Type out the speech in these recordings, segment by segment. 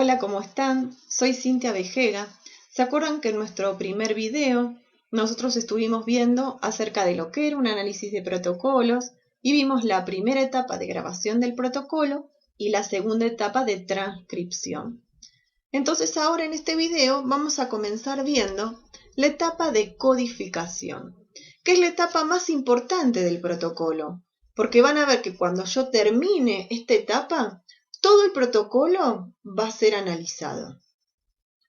Hola, ¿cómo están? Soy Cintia Vejega. ¿Se acuerdan que en nuestro primer video nosotros estuvimos viendo acerca de lo que era un análisis de protocolos y vimos la primera etapa de grabación del protocolo y la segunda etapa de transcripción? Entonces ahora en este video vamos a comenzar viendo la etapa de codificación, que es la etapa más importante del protocolo, porque van a ver que cuando yo termine esta etapa, todo el protocolo va a ser analizado.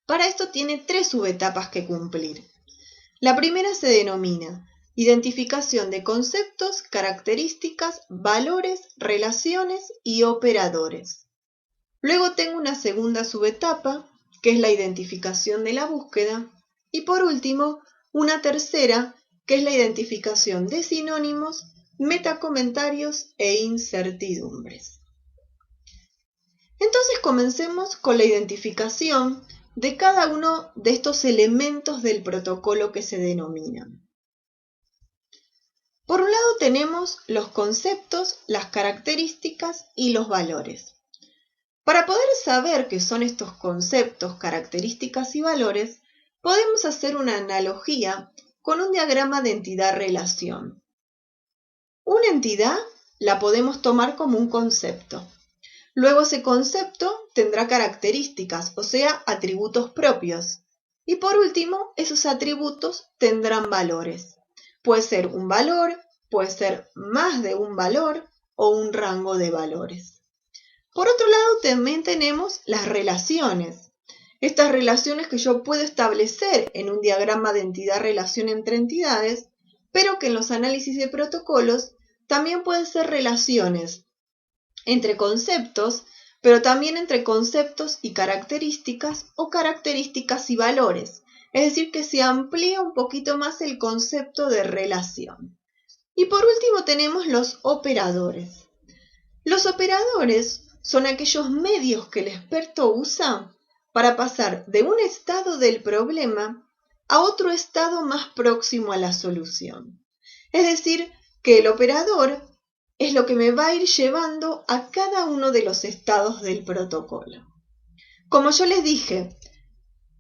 Para esto tiene 3 subetapas que cumplir. La primera se denomina identificación de conceptos, características, valores, relaciones y operadores. Luego tengo una segunda subetapa, que es la identificación de la búsqueda. Y por último, una tercera, que es la identificación de sinónimos, metacomentarios e incertidumbres. Entonces comencemos con la identificación de cada uno de estos elementos del protocolo que se denominan. Por un lado tenemos los conceptos, las características y los valores. Para poder saber qué son estos conceptos, características y valores, podemos hacer una analogía con un diagrama de entidad-relación. Una entidad la podemos tomar como un concepto. Luego ese concepto tendrá características, o sea, atributos propios. Y por último, esos atributos tendrán valores. Puede ser un valor, puede ser más de un valor o un rango de valores. Por otro lado, también tenemos las relaciones. Estas relaciones que yo puedo establecer en un diagrama de entidad-relación entre entidades, pero que en los análisis de protocolos también pueden ser relaciones entre conceptos, pero también entre conceptos y características o características y valores. Es decir, que se amplía un poquito más el concepto de relación. Y por último tenemos los operadores. Los operadores son aquellos medios que el experto usa para pasar de un estado del problema a otro estado más próximo a la solución. Es decir, que el operador es lo que me va a ir llevando a cada uno de los estados del protocolo. Como yo les dije,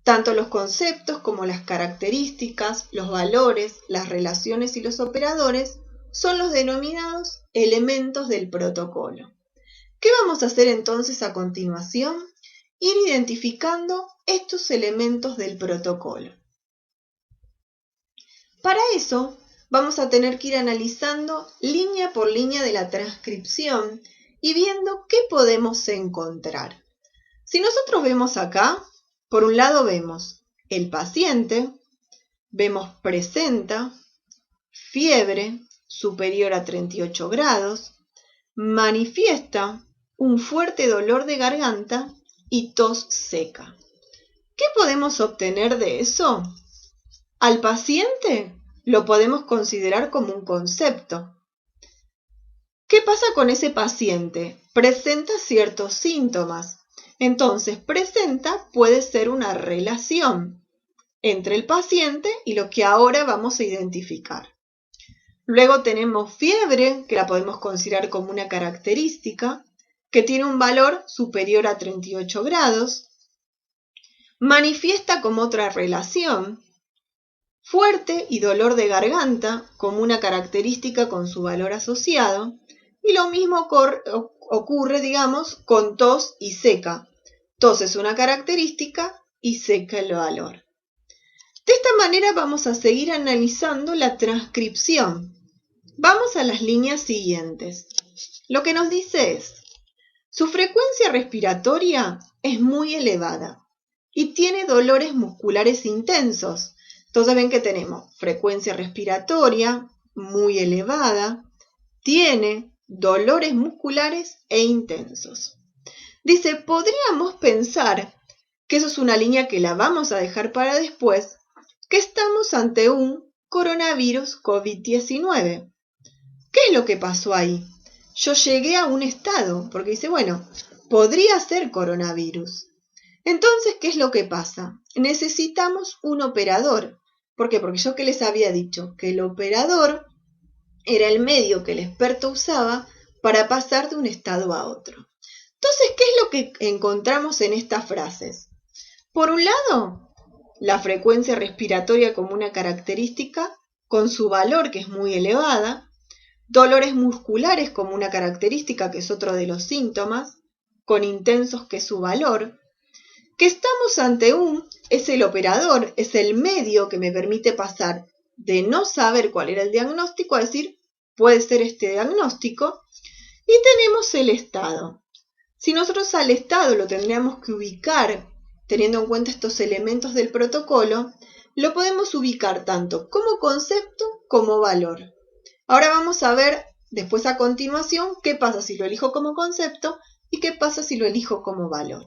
tanto los conceptos como las características, los valores, las relaciones y los operadores son los denominados elementos del protocolo. ¿Qué vamos a hacer entonces a continuación? Ir identificando estos elementos del protocolo. Para eso, vamos a tener que ir analizando línea por línea de la transcripción y viendo qué podemos encontrar. Si nosotros vemos acá, por un lado vemos el paciente, vemos presenta, fiebre superior a 38 grados, manifiesta un fuerte dolor de garganta y tos seca. ¿Qué podemos obtener de eso? Al paciente lo podemos considerar como un concepto. ¿Qué pasa con ese paciente? Presenta ciertos síntomas. Entonces, presenta puede ser una relación entre el paciente y lo que ahora vamos a identificar. Luego tenemos fiebre, que la podemos considerar como una característica, que tiene un valor superior a 38 grados. Manifiesta como otra relación. Fuerte y dolor de garganta como una característica con su valor asociado. Y lo mismo ocurre, digamos, con tos y seca. Tos es una característica y seca el valor. De esta manera vamos a seguir analizando la transcripción. Vamos a las líneas siguientes. Lo que nos dice es, su frecuencia respiratoria es muy elevada y tiene dolores musculares intensos. Entonces ven que tenemos frecuencia respiratoria muy elevada, tiene dolores musculares e intensos. Dice, podríamos pensar que eso es una línea que la vamos a dejar para después, que estamos ante un coronavirus COVID-19. ¿Qué es lo que pasó ahí? Yo llegué a un estado, porque dice, bueno, podría ser coronavirus. Entonces, ¿qué es lo que pasa? Necesitamos un operador. ¿Por qué? Porque yo que les había dicho que el operador era el medio que el experto usaba para pasar de un estado a otro. Entonces, ¿qué es lo que encontramos en estas frases? Por un lado, la frecuencia respiratoria como una característica con su valor que es muy elevada, dolores musculares como una característica que es otro de los síntomas, con intensos que es su valor, que estamos ante es el operador, es el medio que me permite pasar de no saber cuál era el diagnóstico a decir, puede ser este diagnóstico, y tenemos el estado. Si nosotros al estado lo tendríamos que ubicar, teniendo en cuenta estos elementos del protocolo, lo podemos ubicar tanto como concepto como valor. Ahora vamos a ver después a continuación qué pasa si lo elijo como concepto y qué pasa si lo elijo como valor.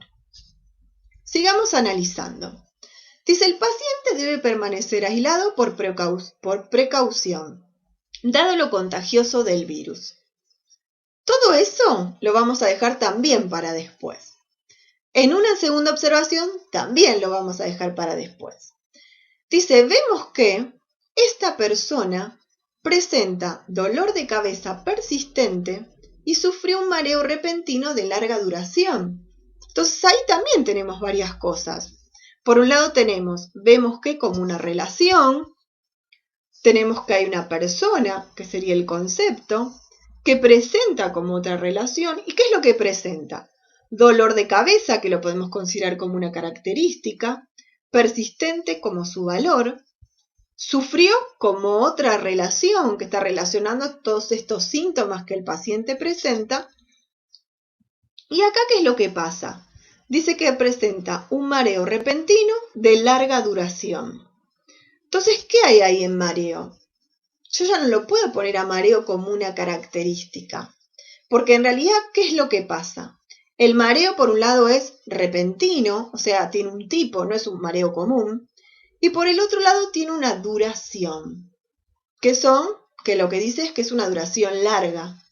Sigamos analizando. Dice, el paciente debe permanecer aislado por precaución, dado lo contagioso del virus. Todo eso lo vamos a dejar también para después. En una segunda observación también lo vamos a dejar para después. Dice, vemos que esta persona presenta dolor de cabeza persistente y sufrió un mareo repentino de larga duración. Entonces ahí también tenemos varias cosas. Por un lado vemos que como una relación, tenemos que hay una persona, que sería el concepto, que presenta como otra relación. ¿Y qué es lo que presenta? Dolor de cabeza, que lo podemos considerar como una característica, persistente como su valor, sufrió como otra relación, que está relacionando todos estos síntomas que el paciente presenta. ¿Y acá qué es lo que pasa? Dice que presenta un mareo repentino de larga duración. Entonces, ¿qué hay ahí en mareo? Yo ya no lo puedo poner a mareo como una característica, porque en realidad, ¿qué es lo que pasa? El mareo, por un lado, es repentino, o sea, tiene un tipo, no es un mareo común, y por el otro lado tiene una duración, que lo que dice es que es una duración larga.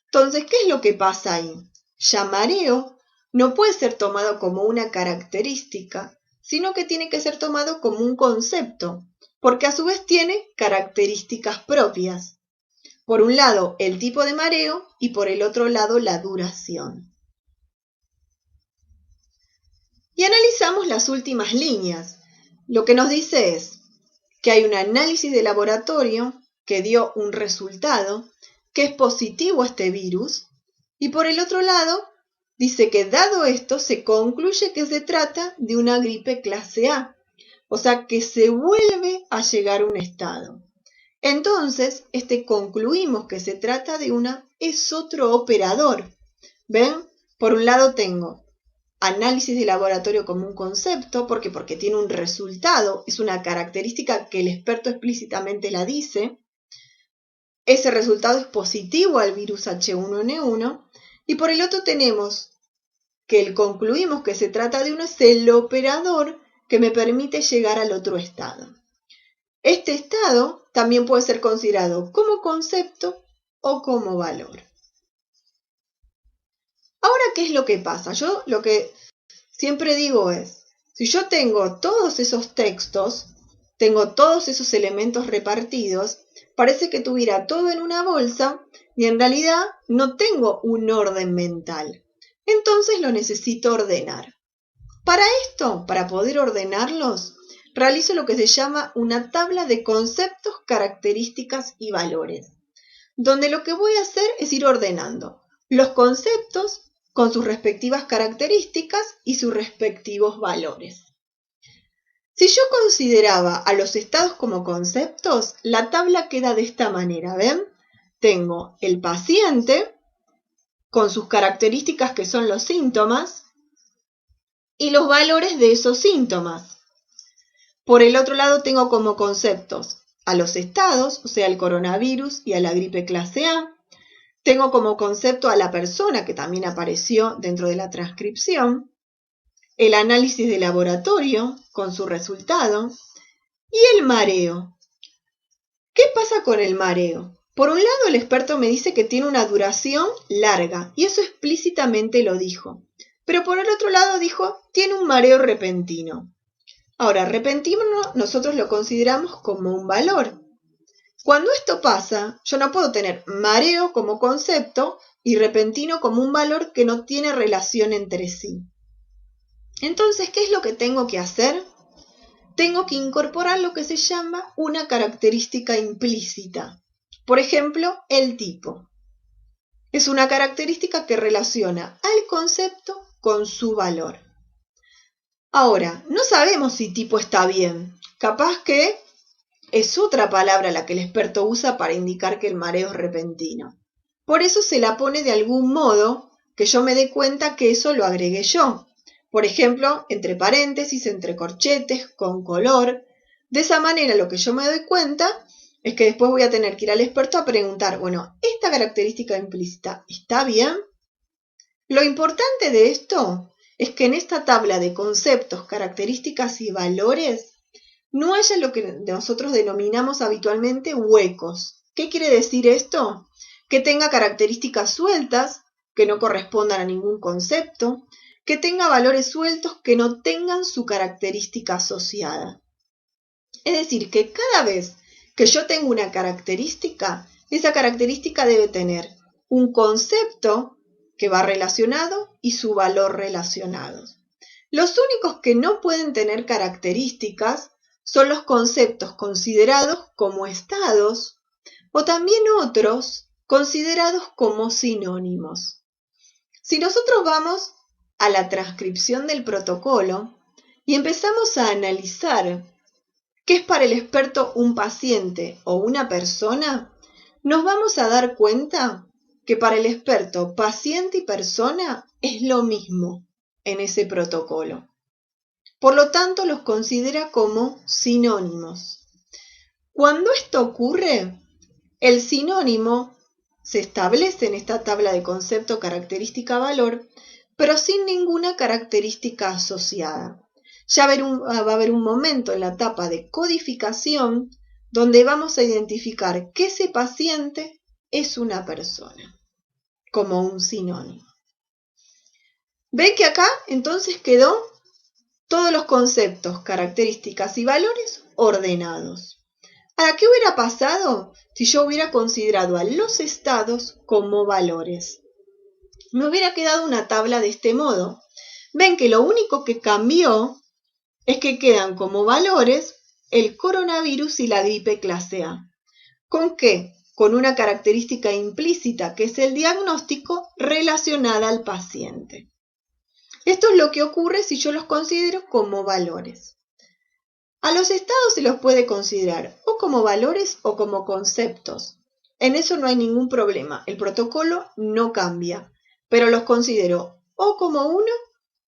Entonces, ¿qué es lo que pasa ahí? Ya mareo no puede ser tomado como una característica, sino que tiene que ser tomado como un concepto, porque a su vez tiene características propias. Por un lado, el tipo de mareo y por el otro lado, la duración. Y analizamos las últimas líneas. Lo que nos dice es que hay un análisis de laboratorio que dio un resultado que es positivo a este virus y por el otro lado dice que dado esto se concluye que se trata de una gripe clase A, o sea que se vuelve a llegar a un estado. Entonces, concluimos que se trata de es otro operador. ¿Ven? Por un lado tengo análisis de laboratorio como un concepto, porque tiene un resultado, es una característica que el experto explícitamente la dice. Ese resultado es positivo al virus H1N1 y por el otro tenemos que concluimos que se trata de es el operador que me permite llegar al otro estado. Este estado también puede ser considerado como concepto o como valor. Ahora, ¿qué es lo que pasa? Yo lo que siempre digo es, si yo tengo todos esos textos, tengo todos esos elementos repartidos, parece que tuviera todo en una bolsa y en realidad no tengo un orden mental. Entonces lo necesito ordenar. Para esto, para poder ordenarlos, realizo lo que se llama una tabla de conceptos, características y valores, donde lo que voy a hacer es ir ordenando los conceptos con sus respectivas características y sus respectivos valores. Si yo consideraba a los estados como conceptos, la tabla queda de esta manera, ¿ven? Tengo el paciente con sus características que son los síntomas y los valores de esos síntomas. Por el otro lado tengo como conceptos a los estados, o sea, el coronavirus y a la gripe clase A. Tengo como concepto a la persona que también apareció dentro de la transcripción, el análisis de laboratorio con su resultado y el mareo. ¿Qué pasa con el mareo? Por un lado, el experto me dice que tiene una duración larga y eso explícitamente lo dijo. Pero por el otro lado dijo, tiene un mareo repentino. Ahora, repentino nosotros lo consideramos como un valor. Cuando esto pasa, yo no puedo tener mareo como concepto y repentino como un valor que no tiene relación entre sí. Entonces, ¿qué es lo que tengo que hacer? Tengo que incorporar lo que se llama una característica implícita. Por ejemplo, el tipo. Es una característica que relaciona al concepto con su valor. Ahora, no sabemos si tipo está bien. Capaz que es otra palabra la que el experto usa para indicar que el mareo es repentino. Por eso se la pone de algún modo que yo me dé cuenta que eso lo agregué yo. Por ejemplo, entre paréntesis, entre corchetes, con color. De esa manera lo que yo me doy cuenta es que después voy a tener que ir al experto a preguntar, bueno, ¿esta característica implícita está bien? Lo importante de esto es que en esta tabla de conceptos, características y valores no haya lo que nosotros denominamos habitualmente huecos. ¿Qué quiere decir esto? Que tenga características sueltas, que no correspondan a ningún concepto, que tenga valores sueltos que no tengan su característica asociada. Es decir, que cada vez que yo tengo una característica, esa característica debe tener un concepto que va relacionado y su valor relacionados. Los únicos que no pueden tener características son los conceptos considerados como estados o también otros considerados como sinónimos. Si nosotros vamos a la transcripción del protocolo y empezamos a analizar qué es para el experto un paciente o una persona, nos vamos a dar cuenta que para el experto paciente y persona es lo mismo en ese protocolo. Por lo tanto, los considera como sinónimos. Cuando esto ocurre, el sinónimo se establece en esta tabla de concepto, característica, valor, pero sin ninguna característica asociada. Ya va a haber un momento en la etapa de codificación donde vamos a identificar que ese paciente es una persona, como un sinónimo. ¿Ven que acá entonces quedó todos los conceptos, características y valores ordenados? Ahora, ¿qué hubiera pasado si yo hubiera considerado a los estados como valores? Me hubiera quedado una tabla de este modo. Ven que lo único que cambió es que quedan como valores el coronavirus y la gripe clase A. ¿Con qué? Con una característica implícita, que es el diagnóstico relacionada al paciente. Esto es lo que ocurre si yo los considero como valores. A los estados se los puede considerar o como valores o como conceptos. En eso no hay ningún problema, el protocolo no cambia, pero los considero o como uno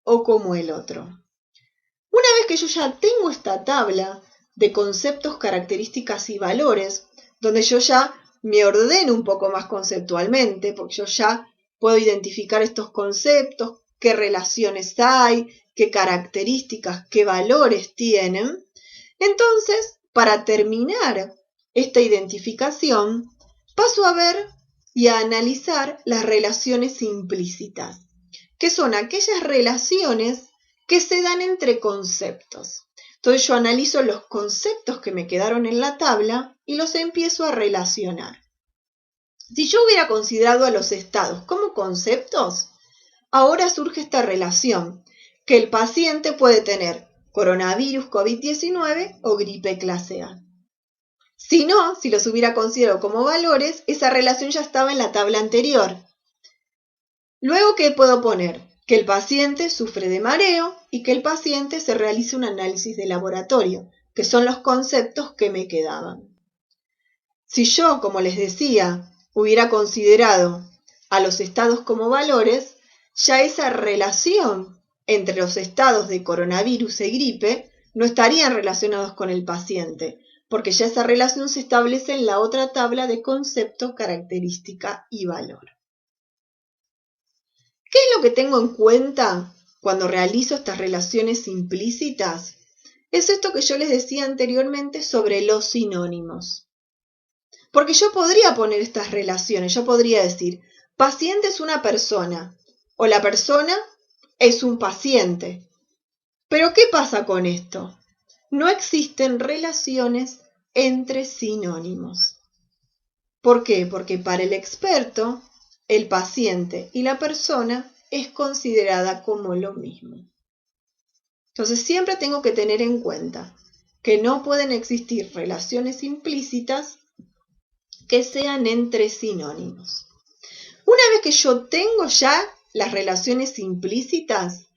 o como el otro. Una vez que yo ya tengo esta tabla de conceptos, características y valores, donde yo ya me ordeno un poco más conceptualmente, porque yo ya puedo identificar estos conceptos, qué relaciones hay, qué características, qué valores tienen. Entonces, para terminar esta identificación, paso a ver y a analizar las relaciones implícitas, que son aquellas relaciones que se dan entre conceptos. Entonces yo analizo los conceptos que me quedaron en la tabla y los empiezo a relacionar. Si yo hubiera considerado a los estados como conceptos, ahora surge esta relación, que el paciente puede tener coronavirus, COVID-19 o gripe clase A. Si no, si los hubiera considerado como valores, esa relación ya estaba en la tabla anterior. Luego, ¿qué puedo poner? Que el paciente sufre de mareo y que el paciente se realice un análisis de laboratorio, que son los conceptos que me quedaban. Si yo, como les decía, hubiera considerado a los estados como valores, ya esa relación entre los estados de coronavirus y gripe no estarían relacionados con el paciente, porque ya esa relación se establece en la otra tabla de concepto, característica y valor. ¿Qué es lo que tengo en cuenta cuando realizo estas relaciones implícitas? Es esto que yo les decía anteriormente sobre los sinónimos. Porque yo podría poner estas relaciones, yo podría decir, paciente es una persona o la persona es un paciente. Pero ¿qué pasa con esto? No existen relaciones entre sinónimos. ¿Por qué? Porque para el experto el paciente y la persona es considerada como lo mismo. Entonces siempre tengo que tener en cuenta que no pueden existir relaciones implícitas que sean entre sinónimos. Una vez que yo tengo ya las relaciones implícitas,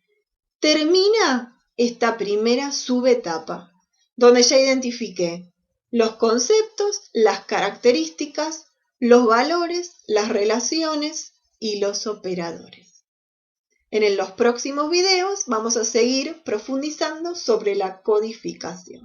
termina esta primera subetapa, donde ya identifiqué los conceptos, las características, los valores, las relaciones y los operadores. En los próximos videos vamos a seguir profundizando sobre la codificación.